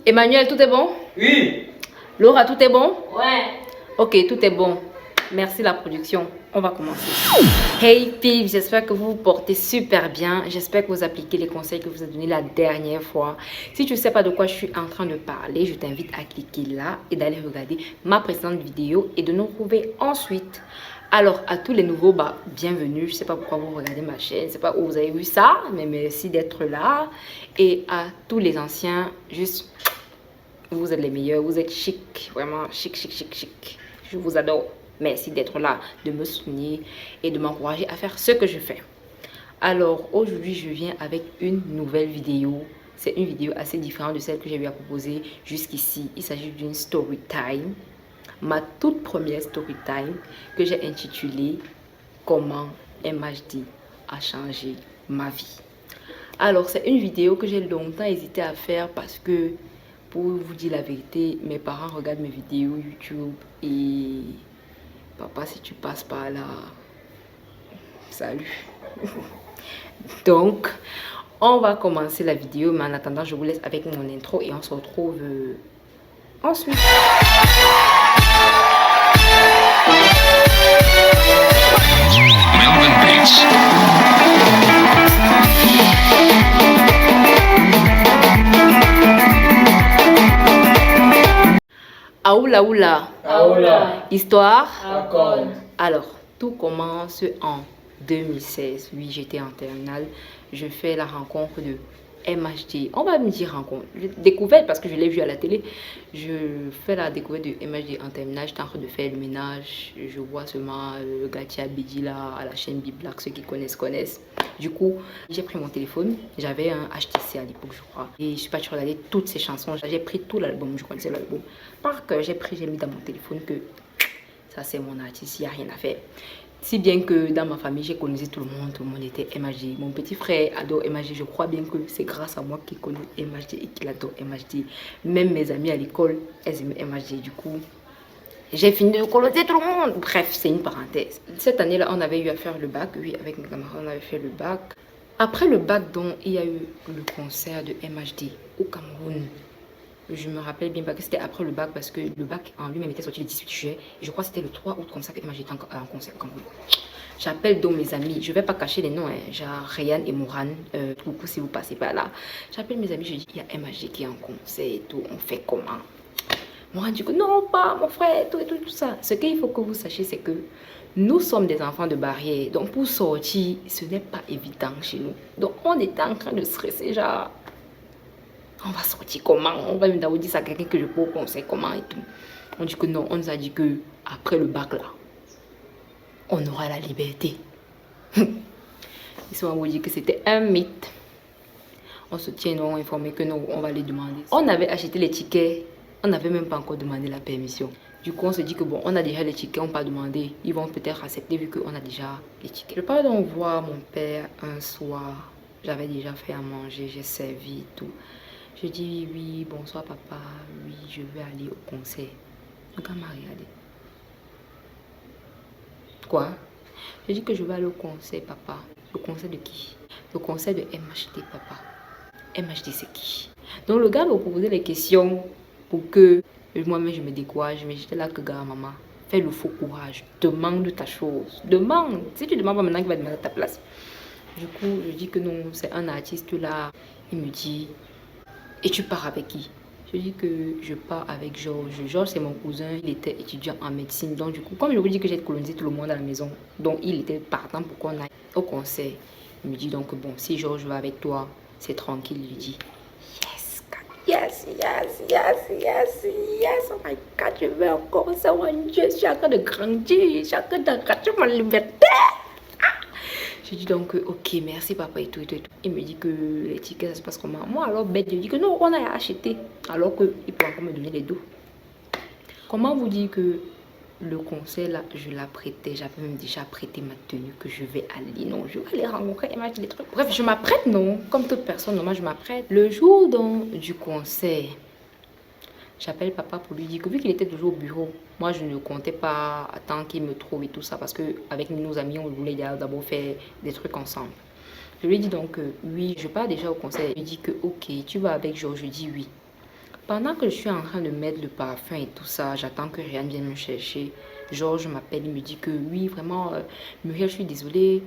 Emmanuel, tout est bon? Oui. Laura, tout est bon? Ouais. Ok, tout est bon. Merci la production. On va commencer. Hey filles, j'espère que vous vous portez super bien. J'espère que vous appliquez les conseils que je vous ai donnés la dernière fois. Si tu ne sais pas de quoi je suis en train de parler, je t'invite à cliquer là et d'aller regarder ma précédente vidéo et de nous retrouver ensuite. Alors, à tous les nouveaux, bienvenue. Je ne sais pas pourquoi vous regardez ma chaîne, je ne sais pas où vous avez vu ça, mais merci d'être là. Et à tous les anciens, juste, vous êtes les meilleurs, vous êtes chic, vraiment chic, chic, chic, chic. Je vous adore. Merci d'être là, de me soutenir et de m'encourager à faire ce que je fais. Alors, aujourd'hui, je viens avec une nouvelle vidéo. C'est une vidéo assez différente de celle que j'ai eu à proposer jusqu'ici. Il s'agit d'une story time. Ma toute première story time que j'ai intitulée « Comment MHD a changé ma vie ». Alors, c'est une vidéo que j'ai longtemps hésité à faire parce que, pour vous dire la vérité, mes parents regardent mes vidéos YouTube et... Papa, si tu passes par là, salut. Donc, on va commencer la vidéo, mais en attendant, je vous laisse avec mon intro et on se retrouve ensuite. Aoula oula. Aoula. Histoire. Accord. Alors, tout commence en 2016. Oui, j'étais en terminale. Je fais la rencontre de MHD. On va me dire rencontre. Découverte parce que je l'ai vu à la télé. Je fais la découverte de MHD en terminale. J'étais en train de faire le ménage. Je vois seulement Gatia Bedi là à la chaîne Biblac. Ceux qui connaissent. Du coup, j'ai pris mon téléphone. J'avais un HTC à l'époque, je crois. Et je suis partie regarder toutes ces chansons. J'ai pris tout l'album. Je connaissais l'album. Par cœur, j'ai mis dans mon téléphone que ça c'est mon artiste, il n'y a rien à faire. Si bien que dans ma famille, j'ai connu tout le monde était MHD. Mon petit frère adore MHD. Je crois bien que c'est grâce à moi qu'il connaît MHD et qu'il adore MHD. Même mes amies à l'école, elles aimaient MHD. Du coup, j'ai fini de coloniser tout le monde. Bref, c'est une parenthèse. Cette année-là, on avait eu à faire le bac. Oui, avec mes camarades, on avait fait le bac. Après le bac, donc, il y a eu le concert de MHD au Cameroun. Je me rappelle bien parce que c'était après le bac, parce que le bac en lui-même était sorti le 18 juillet. Et je crois que c'était le 3 août comme ça que MHD était en concert au Cameroun. J'appelle donc mes amis, je ne vais pas cacher les noms, hein, genre Ryan et Moran, coucou si vous passez par là. J'appelle mes amis, je dis, il y a MHD qui est en concert et tout, on fait comment? Moran dit que non, pas mon frère, tout ça. Ce qu'il faut que vous sachiez, c'est que nous sommes des enfants de barrière. Donc pour sortir, ce n'est pas évident chez nous. Donc on était en train de stresser, genre... On va sortir comment? On va me dire ça à quelqu'un que je peux conseiller comment et tout. On dit que non, on nous a dit que après le bac là, on aura la liberté. Ils sont vous dire que c'était un mythe. On se tient donc informé que non, on va les demander. On avait acheté les tickets, on n'avait même pas encore demandé la permission. Du coup, on se dit que bon, on a déjà les tickets, on va demander. Ils vont peut-être accepter vu qu'on a déjà les tickets. Je pars donc voir mon père un soir. J'avais déjà fait à manger, j'ai servi et tout. Je dis oui, bonsoir papa, oui, je vais aller au concert. Le gars m'a regardé. Quoi? Je dis que je vais aller au concert, papa. Le concert de qui? Le concert de MHD, papa. MHD, c'est qui? Donc le gars m'a posé les questions pour que moi-même je me décourage. Mais j'étais là que gars, maman, fais le faux courage. Demande ta chose. Demande. Si tu demandes pas maintenant, qu'il va demander à ta place. Du coup, je dis que non, c'est un artiste là. Il me dit... Et tu pars avec qui? Je dis que je pars avec Georges. Georges, c'est mon cousin. Il était étudiant en médecine. Donc, du coup, comme je vous dis que j'ai colonisé tout le monde à la maison, donc il était partant pour qu'on aille au concert. Il me dit donc, bon, si Georges va avec toi, c'est tranquille. Il lui dit, yes, oh my God, je vais au concert. Oh mon Dieu, je suis en train de grandir. Je suis en train de rater ma liberté. Je dis donc, ok, merci papa et tout. Il me dit que les tickets, ça se passe comment? Moi, alors, bête, je dis que non, on a acheté. Alors qu'il peut encore me donner les dos. Comment vous dire que le concert, là, je l'apprêtais. J'avais même déjà prêté ma tenue que je vais aller. Non, je vais aller rencontrer et m'acheter des trucs. Bref, je m'apprête, non. Comme toute personne, normalement, je m'apprête. Le jour donc, du concert, j'appelle papa pour lui dire que vu qu'il était toujours au bureau, moi je ne comptais pas attendre qu'il me trouve et tout ça parce que avec nos amis on voulait d'abord faire des trucs ensemble. Je lui dis donc oui, je pars déjà au concert. Il me dit que ok, tu vas avec Georges. Je dis oui. Pendant que je suis en train de mettre le parfum et tout ça, j'attends que Ryan vienne me chercher. Georges m'appelle, il me dit que oui, vraiment, Muriel, je suis désolée.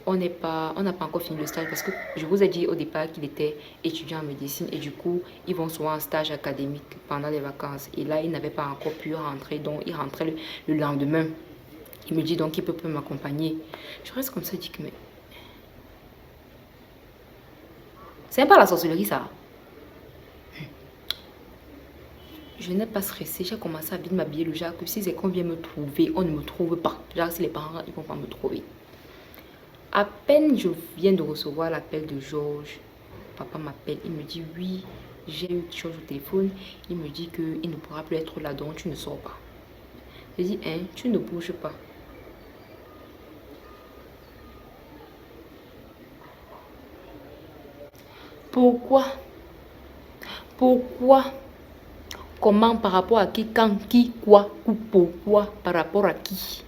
On n'a pas encore fini le stage parce que je vous ai dit au départ qu'il était étudiant en médecine et du coup, ils vont souvent en stage académique pendant les vacances. Et là, il n'avait pas encore pu rentrer, donc il rentrait le lendemain. Il me dit donc qu'il peut plus m'accompagner. Je reste comme ça, je dis que mais... C'est pas la sorcellerie, ça. Je n'ai pas stressé, j'ai commencé à bien m'habiller le genre que si c'est qu'on vient me trouver, on ne me trouve pas. Genre si les parents, ils vont pas me trouver. À peine je viens de recevoir l'appel de Georges, papa m'appelle, il me dit oui, j'ai eu quelque chose au téléphone. Il me dit qu'il ne pourra plus être là, donc tu ne sors pas. Je dis, hein, tu ne bouges pas. Pourquoi? Pourquoi? Comment, par rapport à qui, quand, qui, quoi, ou pourquoi, par rapport à qui?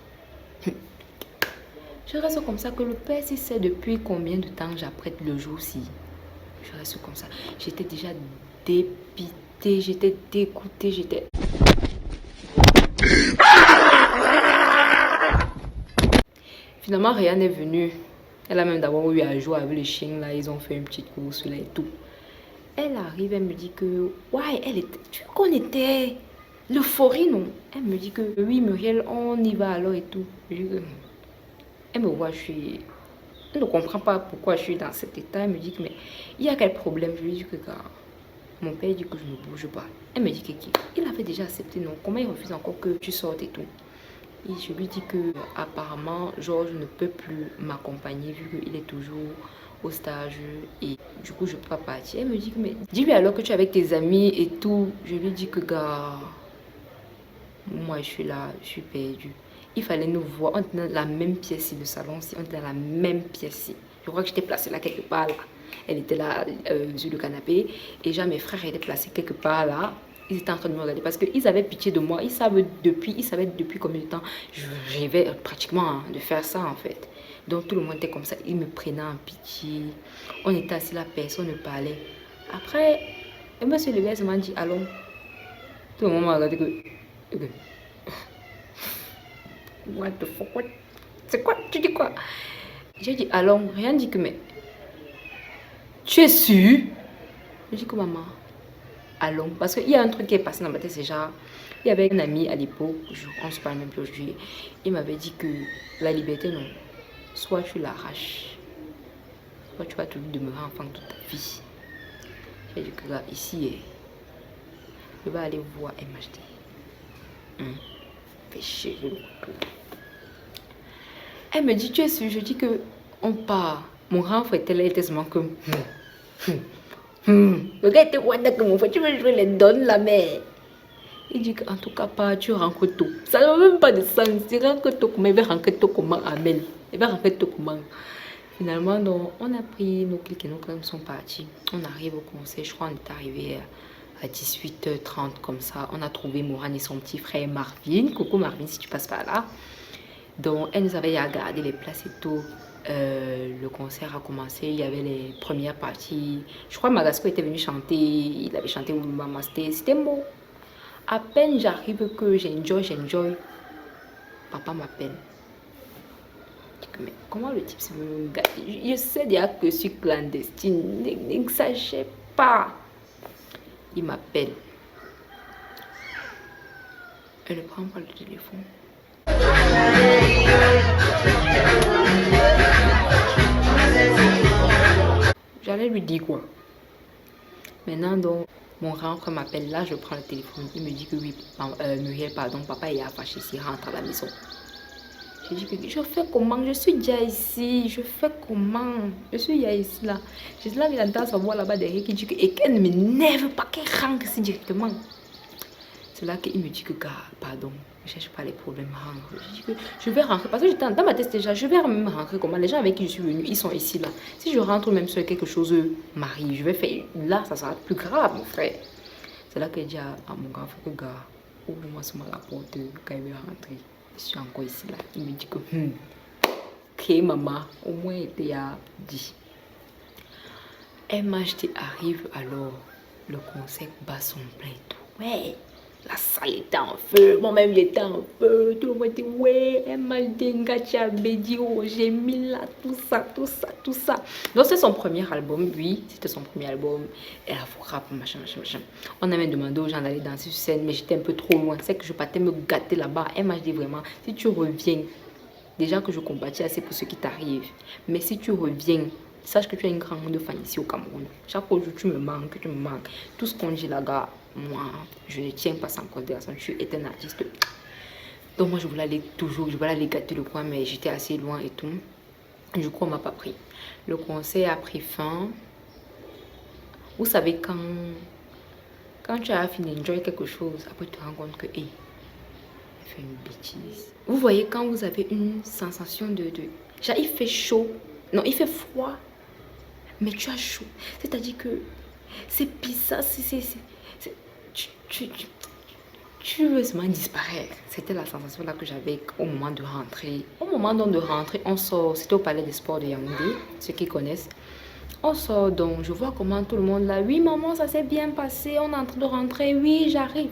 Je reste comme ça que le père, si c'est depuis combien de temps j'apprête le jour-ci. Je reste comme ça. J'étais déjà dépitée, j'étais dégoûtée, j'étais... Finalement, Ryan est venue. Elle a même d'abord eu à jouer avec les chiens là. Ils ont fait une petite course là et tout. Elle arrive, elle me dit que... Ouais, elle était... Tu connaissais l'euphorie, non? Elle me dit que... Oui, Muriel, on y va alors et tout. Je dis que... Elle me voit, je suis... Elle ne comprend pas pourquoi je suis dans cet état. Elle me dit que... Mais il y a quel problème? Je lui dis que... Mon père dit que je ne bouge pas. Elle me dit que... Il avait déjà accepté, non? Comment il refuse encore que tu sortes et tout? Et je lui dis que apparemment Georges ne peut plus m'accompagner vu qu'il est toujours au stage et du coup je peux pas partir. Elle me dit que mais dis-lui alors que tu es avec tes amis et tout. Je lui dis que gars, moi je suis là, je suis perdue. Il fallait nous voir, on était dans la même pièce, le salon si on était dans la même pièce. Je crois que j'étais placée là quelque part là. Elle était là sur le canapé et déjà mes frères étaient placés quelque part là. Ils étaient en train de me regarder parce qu'ils avaient pitié de moi. Ils savaient depuis combien de temps je rêvais pratiquement de faire ça en fait. Donc tout le monde était comme ça. Ils me prenaient en pitié. On était assis là, personne ne parlait. Après, elle me s'est levée, elle m'a dit allons. Tout le monde m'a regardé que... What the fuck? What? C'est quoi? Tu dis quoi? J'ai dit allons. Rien dit que mais... Tu es sûr? Je dis que maman... Allons, parce qu'il y a un truc qui est passé dans ma tête, c'est genre, il y avait un ami à l'époque, on se parle même plus aujourd'hui, il m'avait dit que la liberté, non, soit tu l'arraches, soit tu vas toujours demeurer enfant toute ta vie. J'ai dit que là, ici, je vais aller voir MHD. Fais chier. Elle me dit, tu es sûr? Je dis que on part. Mon grand frère était là, il était seulement comme... Le gars était rwanda que mon frère, tu veux jouer les donnes la mère. Il dit qu'en tout cas pas, tu rentres tout. Ça n'a même pas de sens. Tu rentres tout, mais il va rentrer tout comment Amel. Il va rentrer tout comment. Finalement, donc, on a pris nos clics et nos crèmes sont partis. On arrive au conseil, je crois qu'on est arrivé à 18h30 comme ça. On a trouvé Moran et son petit frère Marvin. Coucou Marvin si tu passes par là. Donc elle nous avait gardé les places et tout. Le concert a commencé, il y avait les premières parties. Je crois que Magasco était venu chanter, il avait chanté Mama, c'était beau. À peine j'arrive que j'enjoy. Papa m'appelle. Mais comment le type se me gâte? Je sais déjà que je suis clandestine, n'exagère pas. Il m'appelle. Elle ne prend pas le téléphone. J'allais lui dire quoi? Maintenant donc mon grand frère m'appelle, là je prends le téléphone, il me dit que oui, Muriel pardon, papa est fâché s'il rentre à la maison. Je dis que je fais comment? Je suis déjà ici, je fais comment? Je suis déjà ici là. Je suis là, il entend sa voix là-bas derrière qui dit que et qu'elle ne m'énerve pas, qu'elle rentre ici directement. C'est là qu'il me dit que gars, pardon, ne cherche pas les problèmes, rentre. Je dis que je vais rentrer parce que j'étais dans ma tête déjà, je vais même rentrer comment? Les gens avec qui je suis venue, ils sont ici là. Si je rentre même sur quelque chose m'arrive, je vais faire là, ça sera plus grave mon frère. C'est là que j'ai dit à mon grand frère que gars, ouvre-moi seulement la porte quand il va rentrer. Je suis encore ici là. Il me dit que ok maman, au moins il était à dit. MHD arrive alors. Le concert bat son plein et tout. Ouais, la salle était en feu, moi-même j'étais en feu. Tout le monde était ouais, MHD, Ngacha, Bédio, j'ai mis là, tout ça, tout ça, tout ça. Donc c'est son premier album, oui, c'était son premier album. Et la frappe, machin, machin, machin. On avait demandé aux gens d'aller danser sur scène, mais j'étais un peu trop loin. C'est que je partais me gâter là-bas. MHD, vraiment, si tu reviens, déjà que je combattais assez pour ce qui t'arrive, mais si tu reviens, sache que tu as une grande fan ici au Cameroun. Chaque jour, tu me manques, tu me manques. Tout ce qu'on dit là-bas, moi, je ne tiens pas sans considération. Tu es un artiste. Donc moi, je voulais aller toujours, je voulais aller gâter le coin, mais j'étais assez loin et tout. Du coup, on m'a pas pris. Le concert a pris fin. Vous savez, quand tu as fini d'enjoy quelque chose, après tu te rends compte que, hey, fait une bêtise. Vous voyez, quand vous avez une sensation de... Genre, il fait chaud. Non, il fait froid. Mais tu as chaud. C'est-à-dire que c'est bizarre. Tu veux seulement disparaître. C'était la sensation là que j'avais au moment de rentrer. Au moment donc de rentrer, on sort. C'était au Palais des Sports de Yaoundé, ceux qui connaissent. On sort donc, je vois comment tout le monde là. Oui, maman, ça s'est bien passé. On est en train de rentrer. Oui, j'arrive.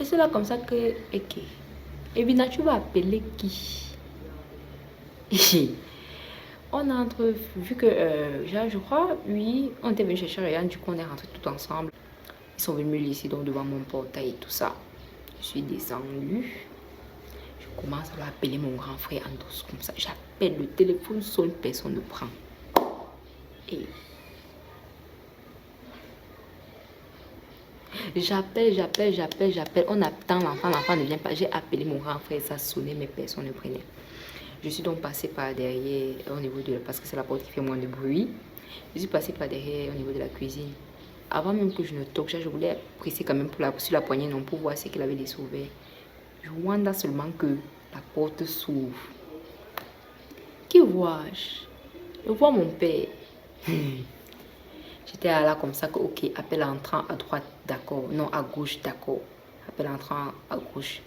Et c'est là comme ça que... Ok. Et bien, tu vas appeler qui? On a entre... Vu que, je crois, oui, on était venu chercher Ryan. Du coup, on est rentrés tout ensemble. Ils sont venus me laisser donc devant mon portail et tout ça. Je suis descendue. Je commence à appeler mon grand frère en douce comme ça. J'appelle, le téléphone sonne, personne ne prend. Et j'appelle. On attend l'enfant ne vient pas. J'ai appelé mon grand frère, ça sonnait, mais personne ne prenait. Je suis donc passée par derrière, au niveau de... Parce que c'est la porte qui fait moins de bruit. Je suis passée par derrière, au niveau de la cuisine. Avant même que je ne toque, je voulais presser quand même sur la poignée, non, pour voir ce qu'il avait laissé ouvert. Je vois là seulement que la porte s'ouvre. Qui vois-je? Je vois mon père. J'étais là comme ça que, ok, appel entrant à droite, d'accord. Non, à gauche, d'accord. Appel entrant à gauche.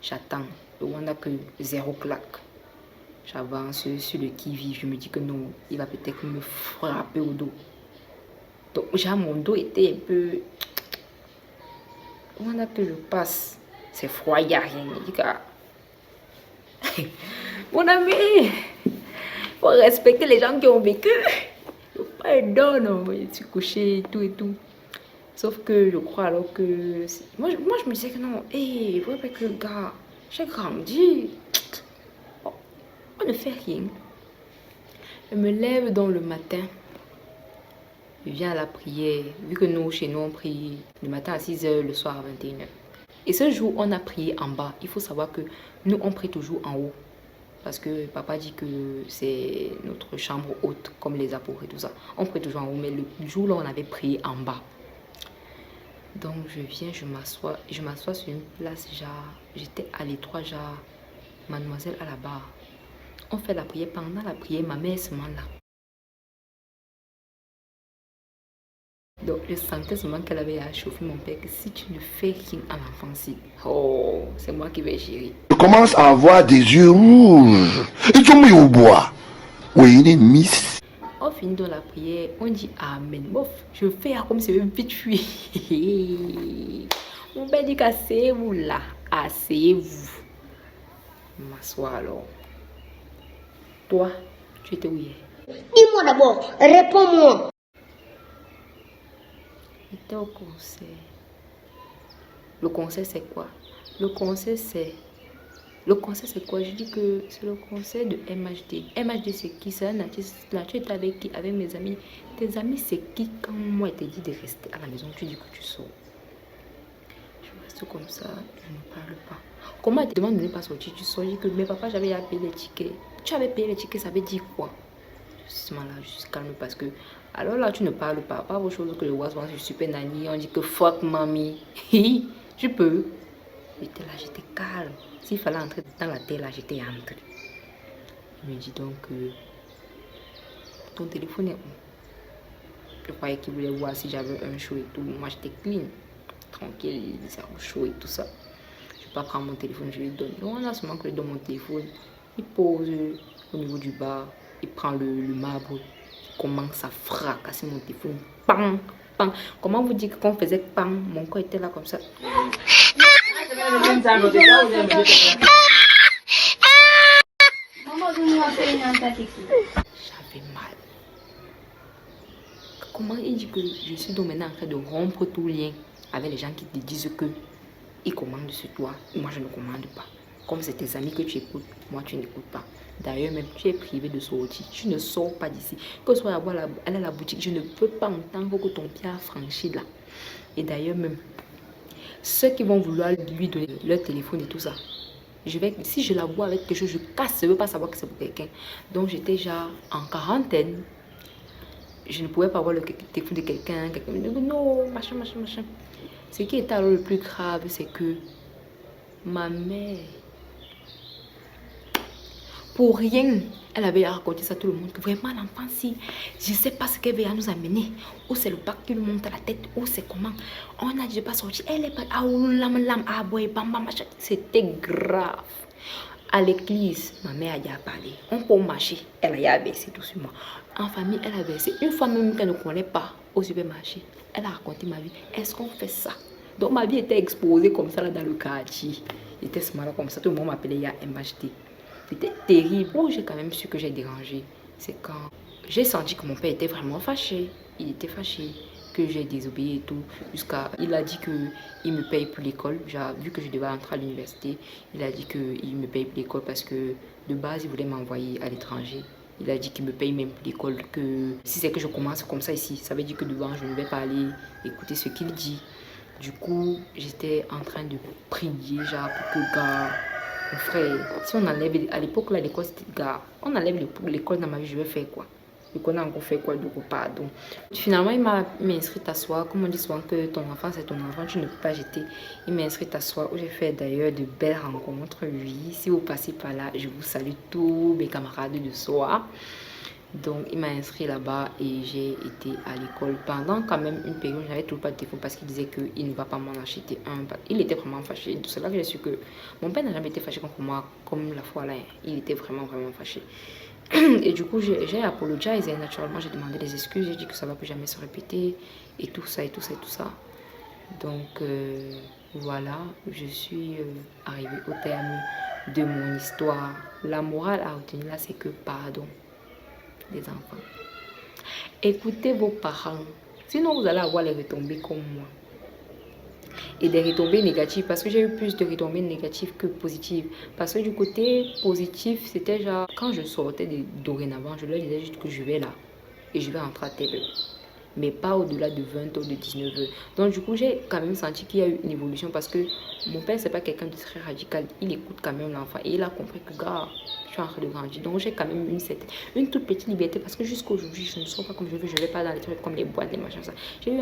J'attends. Je vois là que zéro claque. J'avance sur le qui-vive. Je me dis que non, il va peut-être me frapper au dos. Donc, mon dos était un peu... On a que je passe. C'est froid, il n'y a rien. Mon ami, il faut respecter les gens qui ont vécu. Pardon, je suis couchée et tout. Sauf que je crois alors que... Moi, je me disais que non. Hé, vous voyez que gars, j'ai grandi. On ne fait rien. Je me lève dans le matin. Je viens à la prière. Vu que nous, chez nous, on prie le matin à 6 h, le soir à 21 h. Et ce jour, on a prié en bas. Il faut savoir que nous, on prie toujours en haut. Parce que papa dit que c'est notre chambre haute, comme les apôtres et tout ça. On prie toujours en haut, mais le jour là, on avait prié en bas. Donc, je viens, je m'assois sur une place, genre, j'étais à l'étroit, genre, mademoiselle à la barre. On fait la prière. Pendant la prière, ma mère se met là. Donc, je sentais seulement qu'elle avait à chauffer mon père que si tu ne fais rien à l'enfance, oh, c'est moi qui vais gérer. Je commence à avoir des yeux rouges. Et tu me au bois. Oui, il est miss. On finit dans la prière, on dit Amen. Bof, je fais comme si je vite fui. Mon père dit qu'asseyez-vous là, asseyez-vous. M'assois alors. Toi, tu étais où hier? Dis-moi d'abord, réponds-moi. J'étais au concert. Le concert, c'est quoi? Le concert, c'est... Le concert, c'est quoi? Je dis que c'est le concert de MHD. MHD, c'est qui? C'est un artiste. Là, tu es avec qui? Avec mes amis. Tes amis, c'est qui? Quand moi, je t'ai dit de rester à la maison, tu dis que tu sors. Je reste comme ça, je ne parle pas. Comment elle te demande de ne pas sortir? Tu sors. Je dis que, mais papa, j'avais payé les tickets. Tu avais payé les tickets, ça veut dire quoi? Justement là, je suis calme parce que... Alors là, tu ne parles pas. Pas vos choses que je vois souvent sur Super Nanny. On dit que fuck mamie. Tu peux. J'étais là, j'étais calme. S'il fallait entrer dans la terre là, j'étais entrée. Il me dit donc ton téléphone est où? Je croyais qu'il voulait voir si j'avais un show et tout. Moi j'étais clean, tranquille, zéro show et tout ça. Je ne vais pas prendre mon téléphone, je lui donne. Et on a seulement que je donne mon téléphone. Il pose au niveau du bar, il prend le marbre, il commence à fracasser mon téléphone. Pam, pan. Comment vous dire que quand on faisait pan, mon corps était là comme ça. J'avais mal. Comment il dit que je suis donc maintenant en train de rompre tout lien avec les gens qui te disent que ils commandent sur toi, moi je ne commande pas. Comme c'est tes amis que tu écoutes, moi tu n'écoutes pas. D'ailleurs même tu es privé de sortir, tu ne sors pas d'ici. Que ce soit aller à la boutique, je ne peux pas entendre que ton pied a franchi là. Et d'ailleurs même, ceux qui vont vouloir lui donner leur téléphone et tout ça, si je la vois avec quelque chose, je casse, je ne veux pas savoir que c'est pour quelqu'un. Donc j'étais déjà en quarantaine. Je ne pouvais pas voir le téléphone de quelqu'un. Quelqu'un me dit non, machin. Ce qui était alors le plus grave, c'est que ma mère, pour rien, elle avait raconté ça à tout le monde. Que vraiment, l'enfant, si je ne sais pas ce qu'elle va nous amener, ou c'est le bac qui lui monte à la tête, ou c'est comment. On a dit, je ne vais pas sortir. Elle est pas. C'était grave. À l'église, ma mère a déjà parlé. On peut marcher. Elle a baissé tout sur moi. En famille, elle a baissé. Une fois même qu'elle ne connaît pas au supermarché, elle a raconté ma vie. Est-ce qu'on fait ça? Donc ma vie était exposée comme ça là dans le quartier. J'étais ce malin comme ça. Tout le monde m'appelait MHD. C'était terrible. Où j'ai quand même su que j'ai dérangé, c'est quand j'ai senti que mon père était vraiment fâché. Il était fâché que j'ai désobéi et tout. Jusqu'à... Il a dit qu'il me paye pour l'école. Vu que je devais entrer à l'université, il a dit qu'il me paye pour l'école parce que de base, il voulait m'envoyer à l'étranger. Il a dit qu'il me paye même pour l'école. Que si c'est que je commence comme ça ici, ça veut dire que devant, je ne vais pas aller écouter ce qu'il dit. Du coup, j'étais en train de prier, genre, pour que gars, mon frère, si on enlève, à l'époque là, l'école c'était gars, on enlève l'école dans ma vie, je vais faire quoi? On a encore fait quoi de repas? Donc, finalement, il m'a inscrite à soi. Comme on dit souvent que ton enfant, c'est ton enfant, tu ne peux pas jeter. Il m'a inscrite à soi, où j'ai fait d'ailleurs de belles rencontres. Oui, si vous passez par là, je vous salue tous mes camarades de soi. Donc, il m'a inscrit là-bas et j'ai été à l'école pendant quand même une période. J'avais toujours pas de téléphone parce qu'il disait qu'il ne va pas m'en acheter un. Il était vraiment fâché. C'est là que j'ai su que mon père n'a jamais été fâché contre moi comme la fois là. Il était vraiment fâché. Et du coup, j'ai apologizé et naturellement, j'ai demandé des excuses. J'ai dit que ça ne va plus jamais se répéter et tout ça. Donc, voilà, je suis arrivée au terme de mon histoire. La morale à retenir là, c'est que pardon. Des enfants. Écoutez vos parents. Sinon, vous allez avoir les retombées comme moi. Et des retombées négatives. Parce que j'ai eu plus de retombées négatives que positives. Parce que du côté positif, c'était genre... Quand je sortais dorénavant, je leur disais juste que je vais là. Et je vais rentrer à telle heure. Mais pas au-delà de 20 ou de 19 heures. Donc du coup, j'ai quand même senti qu'il y a eu une évolution. Parce que mon père, c'est pas quelqu'un de très radical. Il écoute quand même l'enfant. Et il a compris que, gars... Je suis en train de grandir. Donc j'ai quand même une toute petite liberté parce que jusqu'à aujourd'hui, je ne sors pas comme je veux. Je ne vais pas dans les trucs comme les boîtes, les machins, ça. J'ai eu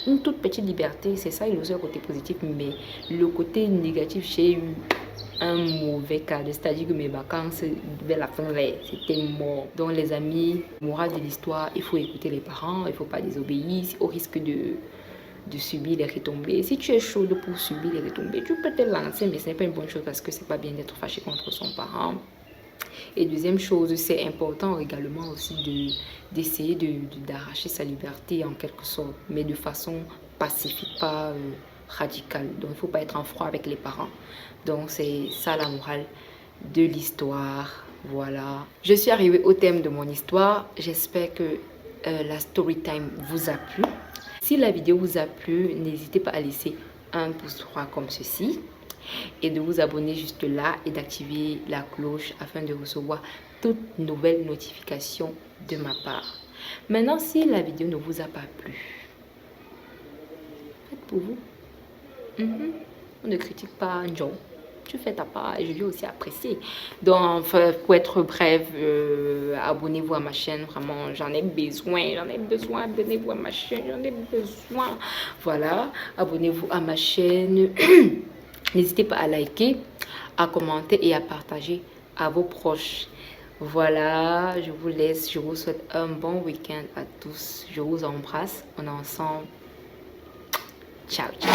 une toute petite liberté. C'est ça, il aussi le côté positif. Mais le côté négatif, j'ai eu un mauvais cadre. C'est-à-dire que mes vacances, vers la fin, c'était mort. Donc les amis, morale de l'histoire, il faut écouter les parents. Il ne faut pas désobéir au risque de subir les retombées. Si tu es chaude pour subir les retombées, tu peux te lancer, mais ce n'est pas une bonne chose parce que c'est pas bien d'être fâché contre son parent. Et deuxième chose, c'est important également aussi d'essayer d'arracher sa liberté en quelque sorte, mais de façon pacifique, pas radicale. Donc il ne faut pas être en froid avec les parents. Donc c'est ça la morale de l'histoire. Voilà. Je suis arrivée au thème de mon histoire. J'espère que la story time vous a plu. Si la vidéo vous a plu, n'hésitez pas à laisser un pouce droit comme ceci et de vous abonner juste là et d'activer la cloche afin de recevoir toute nouvelle notification de ma part. Maintenant, si la vidéo ne vous a pas plu, faites pour vous. On ne critique pas un job. Tu fais ta part et je vais aussi apprécier. Donc, pour être bref, abonnez-vous à ma chaîne. Vraiment, j'en ai besoin. Abonnez-vous à ma chaîne. J'en ai besoin. Voilà, abonnez-vous à ma chaîne. N'hésitez pas à liker, à commenter et à partager à vos proches. Voilà, je vous laisse. Je vous souhaite un bon week-end à tous. Je vous embrasse. On est ensemble. Ciao, ciao.